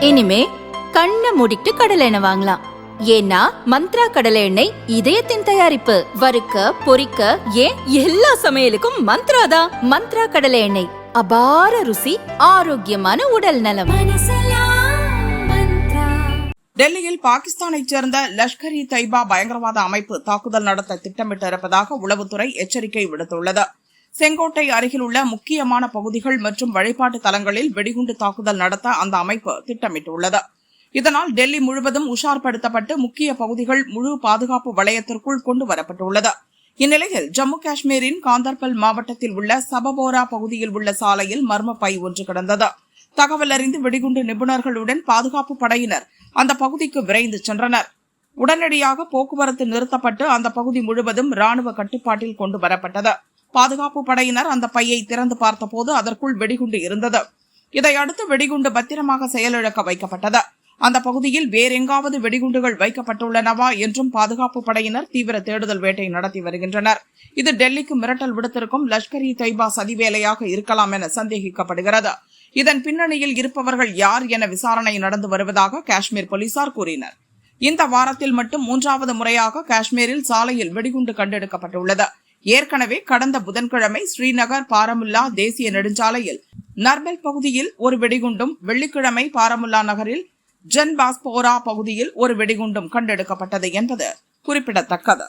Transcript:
இனிமே கண்ணை மூடிட்டு கடலை எண்ணெய் வாங்கலாம். ஏன்னா மந்த்ரா கடலை எண்ணெய் இதயத்தின் தயாரிப்பு. வறுக்க பொரிக்க ஏன் எல்லா சமையலுக்கும் மந்த்ரா தான். மந்த்ரா கடலை எண்ணெய், அபார ருசி, ஆரோக்கியமான உடல் நலம். டெல்லியில் பாகிஸ்தானைச் சேர்ந்த லஷ்கர் இ தொய்பா பயங்கரவாத அமைப்பு தாக்குதல் நடத்த திட்டமிட்டிருப்பதாக உளவுத்துறை எச்சரிக்கை விடுத்துள்ளது. செங்கோட்டை அருகில் உள்ள முக்கியமான பகுதிகள் மற்றும் வழிபாட்டு தலங்களில் வெடிகுண்டு தாக்குதல் நடத்த அந்த அமைப்பு திட்டமிட்டுள்ளது. இதனால் டெல்லி முழுவதும் உஷார்படுத்தப்பட்டு முக்கிய பகுதிகள் முழு பாதுகாப்பு வளையத்திற்குள் கொண்டு வரப்பட்டுள்ளது. இந்நிலையில் ஜம்மு காஷ்மீரின் காந்தர்பல் மாவட்டத்தில் உள்ள சபபோரா பகுதியில் உள்ள சாலையில் மர்ம பை ஒன்று கிடந்தது. தகவல் அறிந்து வெடிகுண்டு நிபுணர்களுடன் பாதுகாப்பு படையினர் அந்த பகுதிக்கு விரைந்து சென்றனர். உடனடியாக போக்குவரத்து நிறுத்தப்பட்டு அந்த பகுதி முழுவதும் ராணுவ கட்டுப்பாட்டில் கொண்டு வரப்பட்டது. பாதுகாப்பு படையினர் அந்த பையை திறந்து பார்த்தபோது அதற்குள் வெடிகுண்டு இருந்தது. இதையடுத்து வெடிகுண்டு பத்திரமாக செயலிழக்க வைக்கப்பட்டது. அந்த பகுதியில் வேறெங்காவது வெடிகுண்டுகள் வைக்கப்பட்டுள்ளனவா என்றும் பாதுகாப்பு படையினர் தீவிர தேடுதல் வேட்டை நடத்தி வருகின்றனர். இது டெல்லிக்கு மிரட்டல் விடுத்திருக்கும் லஷ்கர் இ தொய்பா சதிவேலையாக இருக்கலாம் என சந்தேகிக்கப்படுகிறது. இதன் பின்னணியில் இருப்பவர்கள் யார் என விசாரணை நடந்து வருவதாக காஷ்மீர் போலீசார் கூறினர். இந்த வாரத்தில் மட்டும் 3வது முறையாக காஷ்மீரில் சாலையில் வெடிகுண்டு கண்டெடுக்கப்பட்டுள்ளது. ஏற்கனவே கடந்த புதன்கிழமை ஸ்ரீநகர் பாரமுல்லா தேசிய நெடுஞ்சாலையில் நர்பல் பகுதியில் ஒரு வெடிகுண்டும், வெள்ளிக்கிழமை பாரமுல்லா நகரில் ஜன்பாஸ்போரா பகுதியில் ஒரு வெடிகுண்டும் கண்டெடுக்கப்பட்டது என்பது குறிப்பிடத்தக்கது.